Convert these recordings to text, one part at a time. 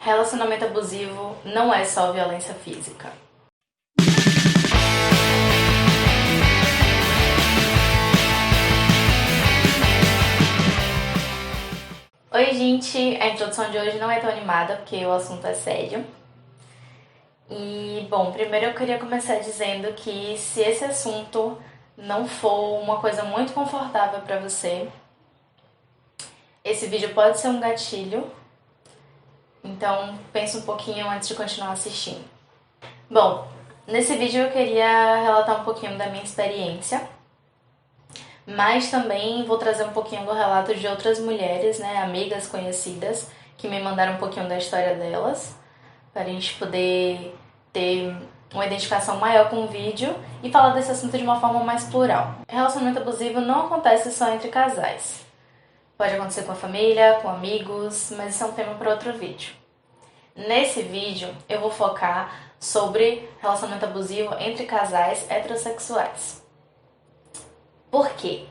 Relacionamento abusivo não é só violência física. Oi, gente! A introdução de hoje não é tão animada porque o assunto é sério. E, bom, primeiro eu queria começar dizendo que se esse assunto não for uma coisa muito confortável pra você, esse vídeo pode ser um gatilho. Então, pense um pouquinho antes de continuar assistindo. Bom, nesse vídeo eu queria relatar um pouquinho da minha experiência, mas também vou trazer um pouquinho do relato de outras mulheres, né, amigas conhecidas, que me mandaram um pouquinho da história delas, para a gente poder ter uma identificação maior com o vídeo e falar desse assunto de uma forma mais plural. Relacionamento abusivo não acontece só entre casais. Pode acontecer com a família, com amigos, mas isso é um tema para outro vídeo. Nesse vídeo eu vou focar sobre relacionamento abusivo entre casais heterossexuais. Por quê?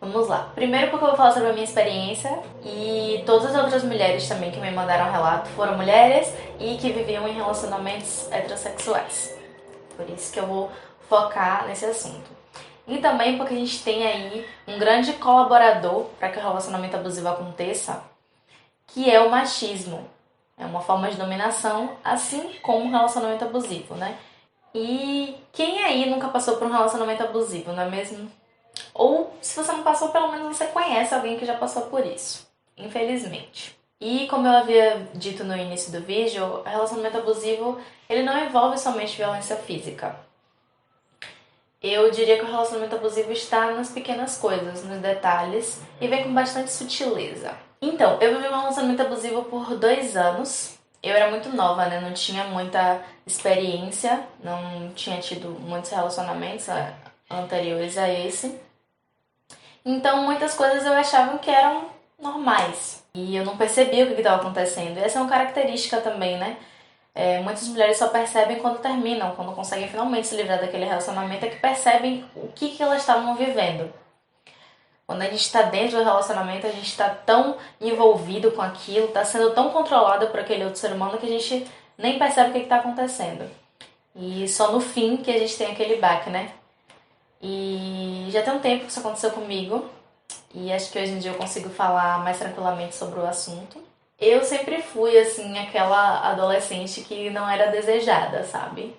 Vamos lá. Primeiro porque eu vou falar sobre a minha experiência e todas as outras mulheres também que me mandaram relato foram mulheres e que viviam em relacionamentos heterossexuais. Por isso que eu vou focar nesse assunto. E também porque a gente tem aí um grande colaborador para que o relacionamento abusivo aconteça, que é o machismo. É uma forma de dominação, assim como um relacionamento abusivo, né? E quem aí nunca passou por um relacionamento abusivo, não é mesmo? Ou, se você não passou, pelo menos você conhece alguém que já passou por isso, infelizmente. E como eu havia dito no início do vídeo, o relacionamento abusivo, ele não envolve somente violência física. Eu diria que o relacionamento abusivo está nas pequenas coisas, nos detalhes, e vem com bastante sutileza. Então, eu vivi um relacionamento abusivo por 2 anos. Eu era muito nova, né? Não tinha muita experiência, não tinha tido muitos relacionamentos anteriores a esse. Então, muitas coisas eu achava que eram normais. E eu não percebia o que estava acontecendo. E essa é uma característica também, né? Muitas mulheres só percebem quando terminam, quando conseguem finalmente se livrar daquele relacionamento, é que percebem o que elas estavam vivendo. Quando a gente está dentro do relacionamento, a gente está tão envolvido com aquilo, está sendo tão controlado por aquele outro ser humano que a gente nem percebe o que está acontecendo. E só no fim que a gente tem aquele baque, né? E já tem um tempo que isso aconteceu comigo, e acho que hoje em dia eu consigo falar mais tranquilamente sobre o assunto. Eu sempre fui, assim, aquela adolescente que não era desejada, sabe?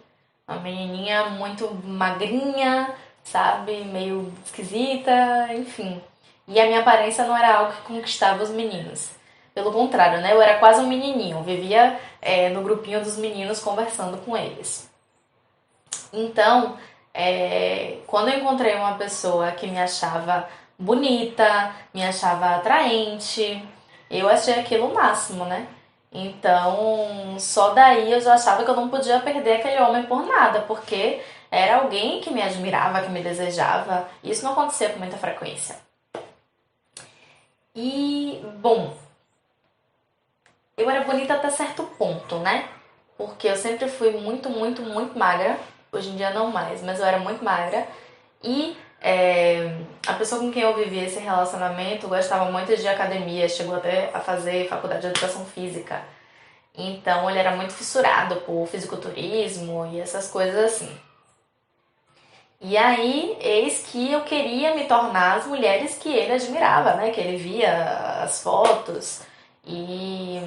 Uma menininha muito magrinha, sabe? Meio esquisita, enfim. E a minha aparência não era algo que conquistava os meninos. Pelo contrário, né? Eu era quase um menininho. Vivia no grupinho dos meninos conversando com eles. Então, quando eu encontrei uma pessoa que me achava bonita, me achava atraente, eu achei aquilo o máximo, né? Então, só daí eu já achava que eu não podia perder aquele homem por nada, porque era alguém que me admirava, que me desejava, e isso não acontecia com muita frequência. E, bom, eu era bonita até certo ponto, né? Porque eu sempre fui muito, muito, muito magra. Hoje em dia não mais, mas eu era muito magra. E a pessoa com quem eu vivia esse relacionamento gostava muito de academia, chegou até a fazer faculdade de educação física. Então ele era muito fissurado por fisiculturismo e essas coisas assim. E aí, eis que eu queria me tornar as mulheres que ele admirava, né? Que ele via as fotos. E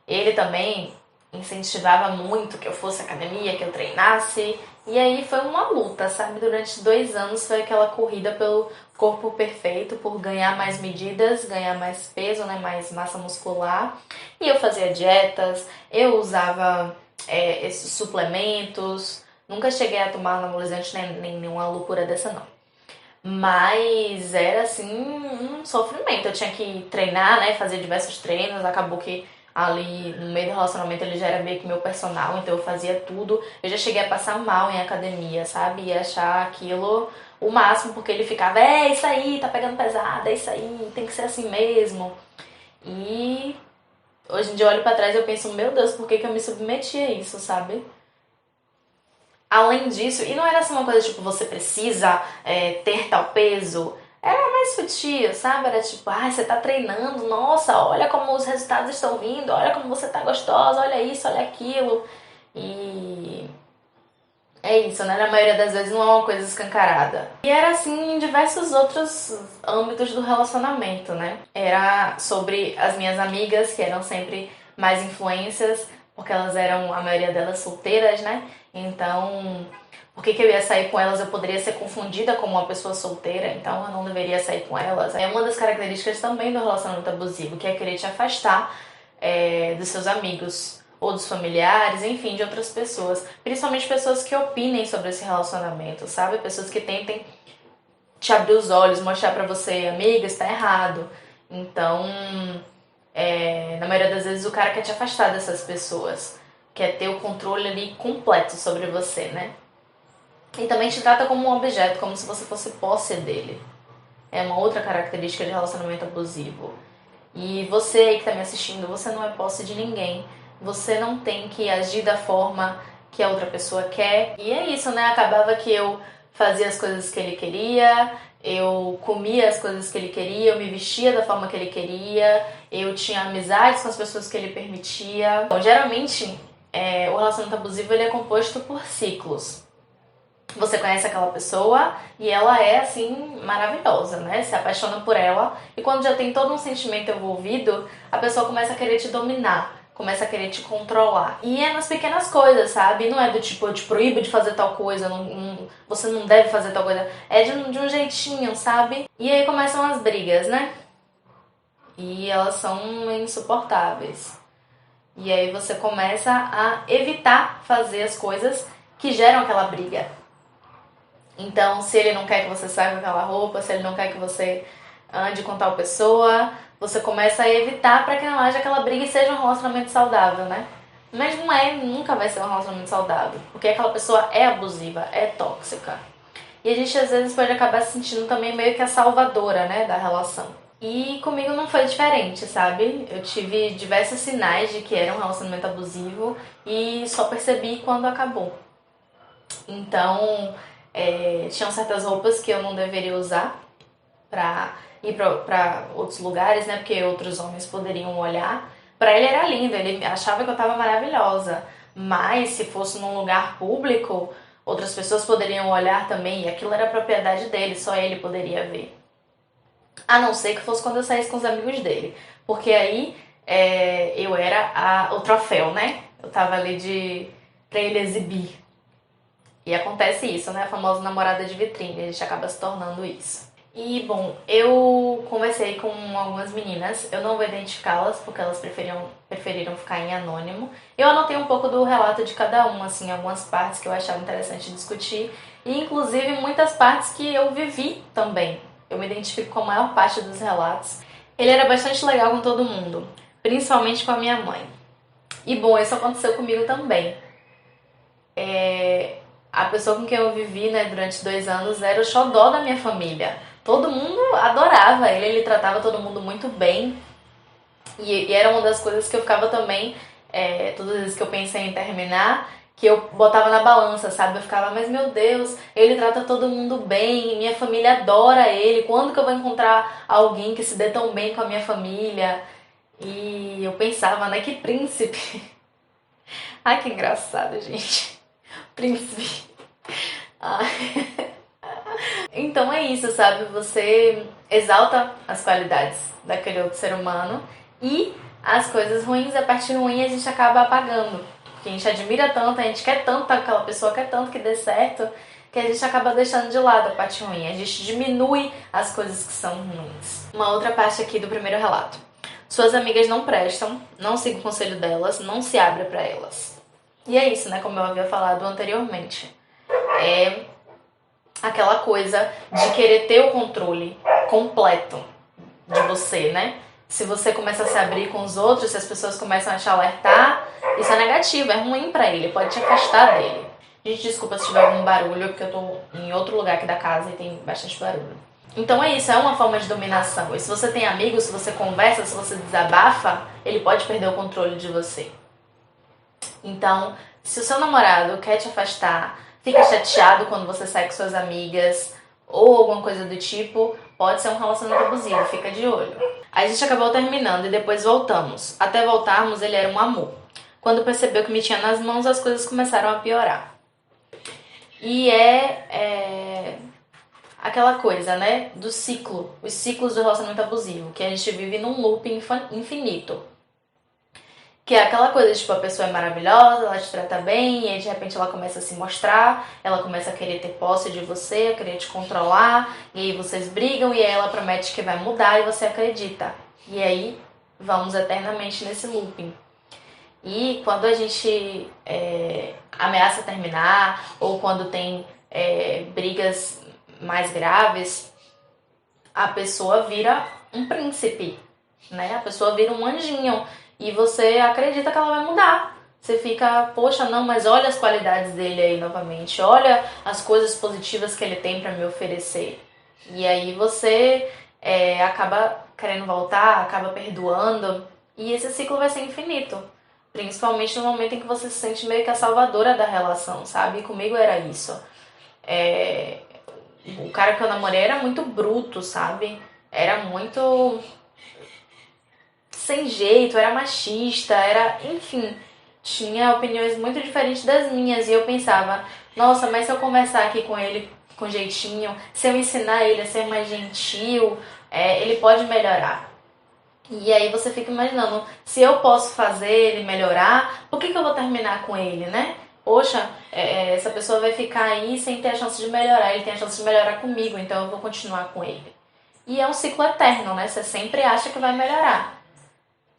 ele também incentivava muito que eu fosse à academia, que eu treinasse. E aí foi uma luta, sabe? Durante 2 anos foi aquela corrida pelo corpo perfeito, por ganhar mais medidas, ganhar mais peso, né? Mais massa muscular. E eu fazia dietas, eu usava esses suplementos. Nunca cheguei a tomar anabolizante nem nenhuma loucura dessa, não. Mas era, assim, um sofrimento. Eu tinha que treinar, né? Fazer diversos treinos. Acabou que ali no meio do relacionamento ele já era meio que meu personal, então eu fazia tudo. Eu já cheguei a passar mal em academia, sabe? E achar aquilo o máximo, porque ele ficava, isso aí, tá pegando pesado, é isso aí, tem que ser assim mesmo. E hoje em dia eu olho pra trás e eu penso, meu Deus, por que eu me submeti a isso, sabe? Além disso, e não era assim uma coisa tipo, você precisa ter tal peso, era mais sutil, sabe? Era tipo, você tá treinando, nossa, olha como os resultados estão vindo, olha como você tá gostosa, olha isso, olha aquilo. E é isso, né? Na maioria das vezes não é uma coisa escancarada. E era assim em diversos outros âmbitos do relacionamento, né? Era sobre as minhas amigas, que eram sempre mais influências, porque elas eram, a maioria delas, solteiras, né? Então, por que eu ia sair com elas? Eu poderia ser confundida como uma pessoa solteira, então eu não deveria sair com elas. É uma das características também do relacionamento abusivo, que é querer te afastar dos seus amigos ou dos familiares, enfim, de outras pessoas. Principalmente pessoas que opinem sobre esse relacionamento, sabe? Pessoas que tentem te abrir os olhos, mostrar pra você, amiga, está errado. Então, na maioria das vezes o cara quer te afastar dessas pessoas. Quer ter o controle ali completo sobre você, né? E também te trata como um objeto, como se você fosse posse dele. É uma outra característica de relacionamento abusivo. E você aí que tá me assistindo, você não é posse de ninguém. Você não tem que agir da forma que a outra pessoa quer. E é isso, né? Acabava que eu fazia as coisas que ele queria, eu comia as coisas que ele queria, eu me vestia da forma que ele queria, eu tinha amizades com as pessoas que ele permitia. Então, geralmente, o relacionamento abusivo ele é composto por ciclos. Você conhece aquela pessoa e ela é assim maravilhosa, né? Se apaixona por ela e quando já tem todo um sentimento envolvido, a pessoa começa a querer te dominar, começa a querer te controlar. E é nas pequenas coisas, sabe? Não é do tipo, eu te proíbo de fazer tal coisa, você não deve fazer tal coisa. É de um jeitinho, sabe? E aí começam as brigas, né? E elas são insuportáveis. E aí você começa a evitar fazer as coisas que geram aquela briga. Então, se ele não quer que você saia com aquela roupa, se ele não quer que você ande com tal pessoa, você começa a evitar para que não haja aquela briga e seja um relacionamento saudável, né? Mas não é, nunca vai ser um relacionamento saudável, porque aquela pessoa é abusiva, é tóxica. E a gente às vezes pode acabar se sentindo também meio que a salvadora, né, da relação. E comigo não foi diferente, sabe? Eu tive diversos sinais de que era um relacionamento abusivo e só percebi quando acabou. Então, tinham certas roupas que eu não deveria usar pra ir pra outros lugares, né? Porque outros homens poderiam olhar. Pra ele era lindo, ele achava que eu tava maravilhosa. Mas se fosse num lugar público, outras pessoas poderiam olhar também e aquilo era propriedade dele, só ele poderia ver. A não ser que fosse quando eu saísse com os amigos dele. Porque aí eu era o troféu, né? Eu tava ali pra ele exibir. E acontece isso, né? A famosa namorada de vitrine, a gente acaba se tornando isso. E, bom, eu conversei com algumas meninas, eu não vou identificá-las porque elas preferiram ficar em anônimo. Eu anotei um pouco do relato de cada uma, assim, algumas partes que eu achava interessante discutir e, inclusive, muitas partes que eu vivi também. Eu me identifico com a maior parte dos relatos. Ele era bastante legal com todo mundo, principalmente com a minha mãe. E, bom, isso aconteceu comigo também. A pessoa com quem eu vivi, né, durante 2 anos era o xodó da minha família. Todo mundo adorava ele tratava todo mundo muito bem. E era uma das coisas que eu ficava também, todas as vezes que eu pensei em terminar, que eu botava na balança, sabe? Eu ficava, mas meu Deus, ele trata todo mundo bem, minha família adora ele, quando que eu vou encontrar alguém que se dê tão bem com a minha família? E eu pensava, né, que príncipe. Ai, que engraçado, gente. Príncipe. Ai. Então é isso, sabe? Você exalta as qualidades daquele outro ser humano e as coisas ruins, a parte ruim a gente acaba apagando. Porque a gente admira tanto, a gente quer tanto aquela pessoa, quer tanto que dê certo, que a gente acaba deixando de lado a parte ruim. A gente diminui as coisas que são ruins. Uma outra parte aqui do primeiro relato. Suas amigas não prestam, não siga o conselho delas, não se abra pra elas. E é isso, né? Como eu havia falado anteriormente. É aquela coisa de querer ter o controle completo de você, né? Se você começa a se abrir com os outros, se as pessoas começam a te alertar, isso é negativo, é ruim pra ele, pode te afastar dele. Gente, desculpa se tiver algum barulho, porque eu tô em outro lugar aqui da casa e tem bastante barulho. Então é isso, é uma forma de dominação. E se você tem amigos, se você conversa, se você desabafa, ele pode perder o controle de você. Então, se o seu namorado quer te afastar, fica chateado quando você sai com suas amigas ou alguma coisa do tipo, pode ser um relacionamento abusivo, fica de olho. A gente acabou terminando e depois voltamos. Até voltarmos, ele era um amor. Quando percebeu que me tinha nas mãos, as coisas começaram a piorar. E aquela coisa, né, do ciclo, os ciclos do relacionamento abusivo, que a gente vive num loop infinito. Que é aquela coisa, tipo, a pessoa é maravilhosa, ela te trata bem, e aí de repente ela começa a se mostrar, ela começa a querer ter posse de você, a querer te controlar, e aí vocês brigam, e aí ela promete que vai mudar e você acredita. E aí vamos eternamente nesse looping. E quando a gente ameaça terminar, ou quando tem brigas mais graves, a pessoa vira um príncipe, né? A pessoa vira um anjinho e você acredita que ela vai mudar. Você fica, poxa, não, mas olha as qualidades dele aí novamente, olha as coisas positivas que ele tem pra me oferecer. E aí você acaba querendo voltar, acaba perdoando, e esse ciclo vai ser infinito. Principalmente no momento em que você se sente meio que a salvadora da relação, sabe? E comigo era isso. O cara que eu namorei era muito bruto, sabe? Era muito sem jeito, era machista, enfim, tinha opiniões muito diferentes das minhas. E eu pensava, nossa, mas se eu conversar aqui com ele com jeitinho, se eu ensinar ele a ser mais gentil, ele pode melhorar. E aí você fica imaginando, se eu posso fazer ele melhorar, por que eu vou terminar com ele, né? Poxa, essa pessoa vai ficar aí sem ter a chance de melhorar, ele tem a chance de melhorar comigo, então eu vou continuar com ele. E é um ciclo eterno, né? Você sempre acha que vai melhorar.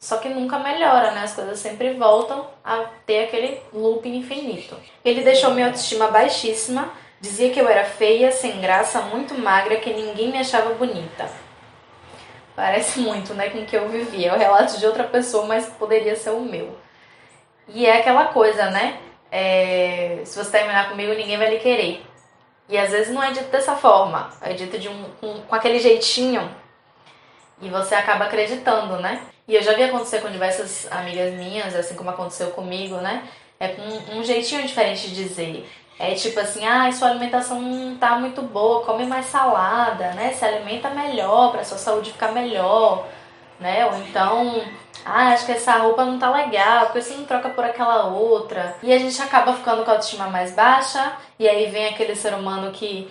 Só que nunca melhora, né? As coisas sempre voltam a ter aquele looping infinito. Ele deixou minha autoestima baixíssima, dizia que eu era feia, sem graça, muito magra, que ninguém me achava bonita. Parece muito, né, com o que eu vivia. É o relato de outra pessoa, mas poderia ser o meu. E é aquela coisa, né? Se você terminar comigo, ninguém vai lhe querer. E às vezes não é dito dessa forma. É dito com aquele jeitinho. E você acaba acreditando, né? E eu já vi acontecer com diversas amigas minhas, assim como aconteceu comigo, né? É com um jeitinho diferente de dizer. É tipo assim, sua alimentação não tá muito boa, come mais salada, né? Se alimenta melhor, pra sua saúde ficar melhor, né? Ou então, acho que essa roupa não tá legal, porque você não troca por aquela outra. E a gente acaba ficando com a autoestima mais baixa, e aí vem aquele ser humano que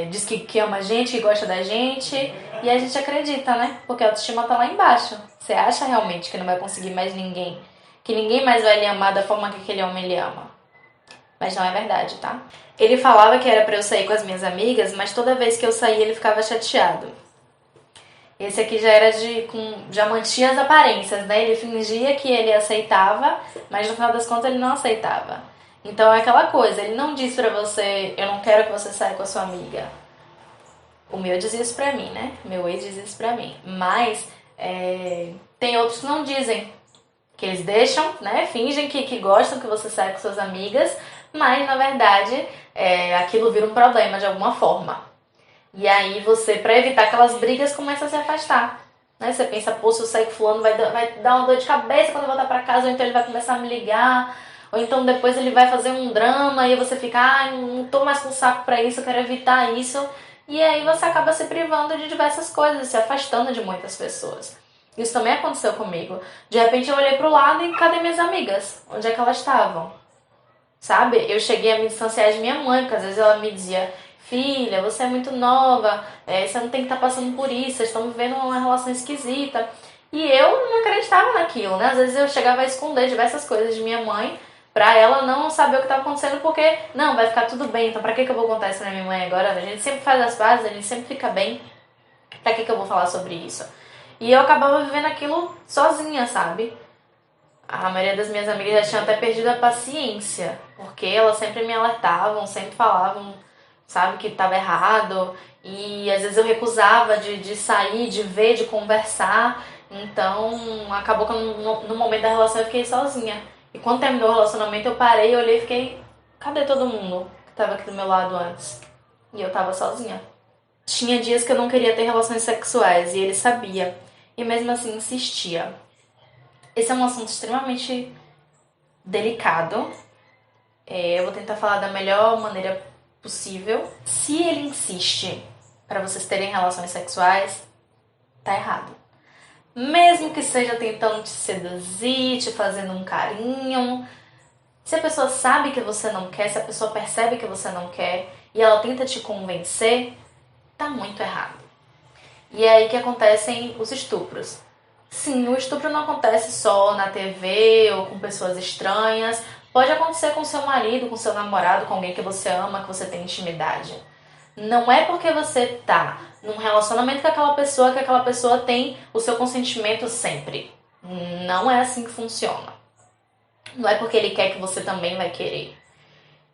diz que ama a gente, que gosta da gente, e a gente acredita, né? Porque a autoestima tá lá embaixo. Você acha realmente que não vai conseguir mais ninguém, que ninguém mais vai lhe amar da forma que aquele homem lhe ama. Mas não é verdade, tá? Ele falava que era pra eu sair com as minhas amigas, mas toda vez que eu saía ele ficava chateado. Esse aqui já mantinha as aparências, né? Ele fingia que ele aceitava, mas no final das contas ele não aceitava. Então é aquela coisa, ele não diz pra você, eu não quero que você saia com a sua amiga. O meu dizia isso pra mim, né? Meu ex dizia isso pra mim. Mas tem outros que não dizem. Que eles deixam, né? Fingem que gostam que você saia com suas amigas, mas na verdade aquilo vira um problema de alguma forma. E aí você, pra evitar aquelas brigas, começa a se afastar. Né? Você pensa, pô, se eu sair com fulano vai dar uma dor de cabeça quando eu voltar pra casa, ou então ele vai começar a me ligar, ou então depois ele vai fazer um drama e você fica, não tô mais com saco pra isso, eu quero evitar isso. E aí você acaba se privando de diversas coisas, se afastando de muitas pessoas. Isso também aconteceu comigo. De repente eu olhei pro lado e cadê minhas amigas? Onde é que elas estavam? Sabe? Eu cheguei a me distanciar de minha mãe, porque às vezes ela me dizia, filha, você é muito nova, você não tem que estar passando por isso, vocês estão vivendo uma relação esquisita. E eu não acreditava naquilo, né? Às vezes eu chegava a esconder diversas coisas de minha mãe pra ela não saber o que estava acontecendo, porque, não, vai ficar tudo bem, então pra que eu vou contar isso pra minha mãe agora? A gente sempre faz as pazes, a gente sempre fica bem, pra que eu vou falar sobre isso? E eu acabava vivendo aquilo sozinha, sabe? A maioria das minhas amigas já tinha até perdido a paciência, porque elas sempre me alertavam, sempre falavam, sabe, que estava errado. E às vezes eu recusava de sair, de ver, de conversar. Então acabou que no momento da relação eu fiquei sozinha. E quando terminou o relacionamento eu parei, olhei e fiquei, cadê todo mundo que estava aqui do meu lado antes? E eu tava sozinha. Tinha dias que eu não queria ter relações sexuais e ele sabia. E mesmo assim insistia. Esse é um assunto extremamente delicado. Eu vou tentar falar da melhor maneira possível. Se ele insiste, para vocês terem relações sexuais, tá errado. Mesmo que seja tentando te seduzir, te fazendo um carinho, se a pessoa sabe que você não quer, se a pessoa percebe que você não quer e ela tenta te convencer, tá muito errado. E é aí que acontecem os estupros. Sim, o estupro não acontece só na TV ou com pessoas estranhas. Pode acontecer com seu marido, com seu namorado, com alguém que você ama, que você tem intimidade. Não é porque você tá num relacionamento com aquela pessoa que aquela pessoa tem o seu consentimento sempre. Não é assim que funciona. Não é porque ele quer que você também vai querer.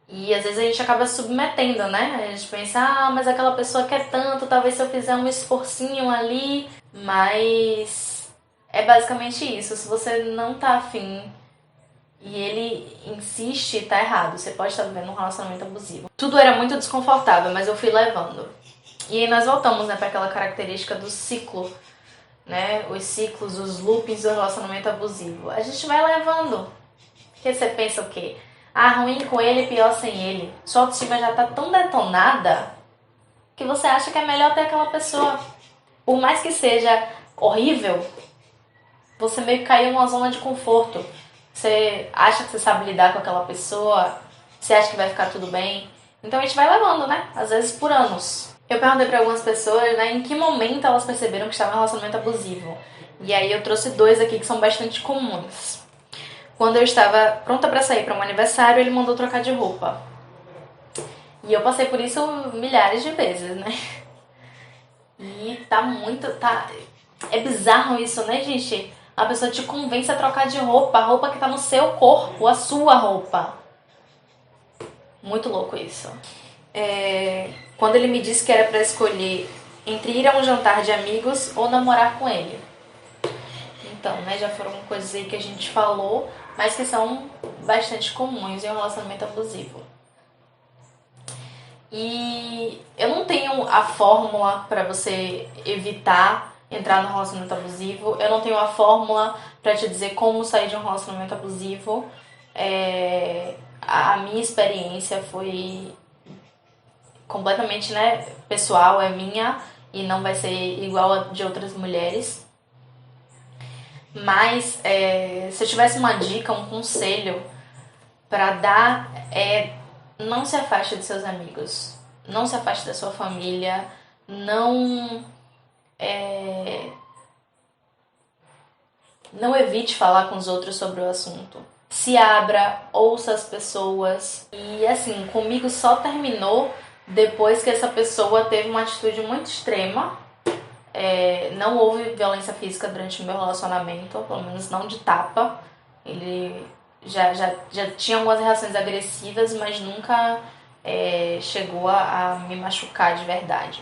E às vezes a gente acaba submetendo, né? A gente pensa, mas aquela pessoa quer tanto, talvez se eu fizer um esforcinho ali. Mas é basicamente isso. Se você não tá afim e ele insiste, tá errado. Você pode estar vivendo um relacionamento abusivo. Tudo era muito desconfortável, mas eu fui levando. E aí nós voltamos, né, para aquela característica do ciclo, né? Os ciclos, os loopings do relacionamento abusivo. A gente vai levando. Porque você pensa o quê? Ruim com ele, pior sem ele. Sua autoestima já tá tão detonada que você acha que é melhor ter aquela pessoa. Por mais que seja horrível, você meio que caiu numa zona de conforto. Você acha que você sabe lidar com aquela pessoa, você acha que vai ficar tudo bem. Então a gente vai levando, né? Às vezes por anos. Eu perguntei pra algumas pessoas, né, em que momento elas perceberam que estavam em um relacionamento abusivo. E aí eu trouxe 2 aqui que são bastante comuns. Quando eu estava pronta pra sair pra um aniversário, ele mandou trocar de roupa. E eu passei por isso milhares de vezes, né? E é bizarro isso, né, gente? A pessoa te convence a trocar de roupa, a roupa que tá no seu corpo, a sua roupa. Muito louco isso. Quando ele me disse que era pra escolher entre ir a um jantar de amigos ou namorar com ele. Então, né, já foram coisas aí que a gente falou, mas que são bastante comuns em um relacionamento abusivo. E eu não tenho a fórmula para você evitar entrar no relacionamento abusivo. Eu não tenho a fórmula para te dizer como sair de um relacionamento abusivo. A minha experiência foi completamente, né, pessoal, é minha e não vai ser igual a de outras mulheres. Mas se eu tivesse uma dica, um conselho para dar, não se afaste dos seus amigos, não se afaste da sua família, não evite falar com os outros sobre o assunto. Se abra, ouça as pessoas. E assim, comigo só terminou depois que essa pessoa teve uma atitude muito extrema. Não houve violência física durante o meu relacionamento, pelo menos não de tapa. Ele já tinha algumas reações agressivas, mas nunca chegou a me machucar de verdade.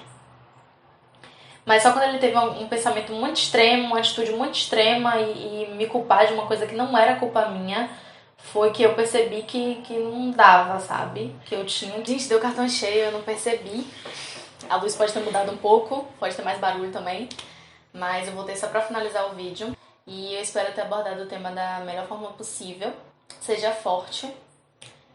Mas só quando ele teve um pensamento muito extremo, uma atitude muito extrema e me culpar de uma coisa que não era culpa minha, foi que eu percebi que não dava, sabe? Que eu tinha... Gente, deu cartão cheio, eu não percebi. A luz pode ter mudado um pouco, pode ter mais barulho também, mas eu voltei só pra finalizar o vídeo. E eu espero ter abordado o tema da melhor forma possível. Seja forte.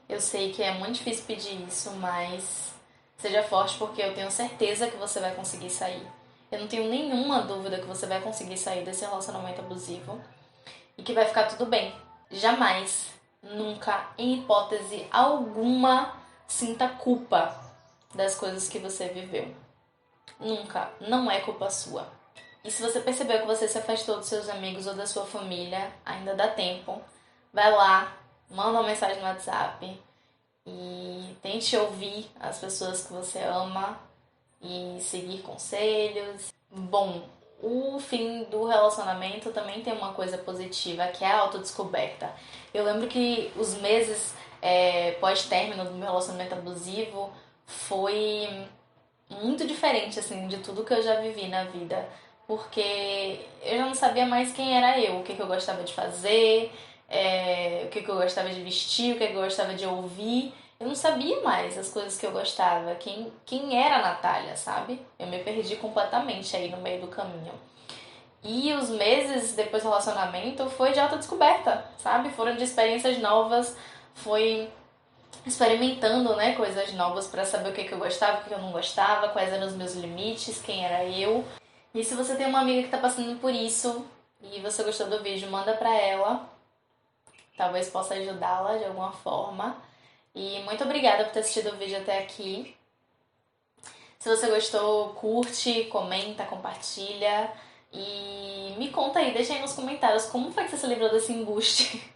Eu sei que é muito difícil pedir isso, mas seja forte porque eu tenho certeza que você vai conseguir sair. Eu não tenho nenhuma dúvida que você vai conseguir sair desse relacionamento abusivo e que vai ficar tudo bem. Jamais, nunca, em hipótese alguma, sinta culpa das coisas que você viveu. Nunca. Não é culpa sua. E se você percebeu que você se afastou dos seus amigos ou da sua família, ainda dá tempo. Vai lá, manda uma mensagem no WhatsApp e tente ouvir as pessoas que você ama e seguir conselhos. Bom, o fim do relacionamento também tem uma coisa positiva, que é a autodescoberta. Eu lembro que os meses pós-término do meu relacionamento abusivo foi muito diferente, assim, de tudo que eu já vivi na vida. Porque eu já não sabia mais quem era eu, o que eu gostava de fazer, o que eu gostava de vestir, o que eu gostava de ouvir. Eu não sabia mais as coisas que eu gostava, quem era a Natália, sabe? Eu me perdi completamente aí no meio do caminho. E os meses depois do relacionamento foi de autodescoberta, sabe? Foram de experiências novas, foi experimentando, né, coisas novas pra saber o que eu gostava, o que eu não gostava, quais eram os meus limites, quem era eu. E se você tem uma amiga que tá passando por isso e você gostou do vídeo, manda pra ela. Talvez possa ajudá-la de alguma forma. E muito obrigada por ter assistido o vídeo até aqui. Se você gostou, curte, comenta, compartilha. E me conta aí, deixa aí nos comentários como foi que você se livrou desse embuste.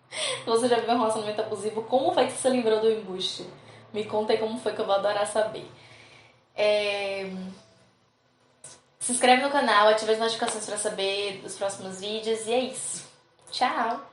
Se você já viveu um relacionamento abusivo, como foi que você se livrou do embuste? Me conta aí como foi que eu vou adorar saber. Se inscreve no canal, ativa as notificações para saber dos próximos vídeos e é isso. Tchau!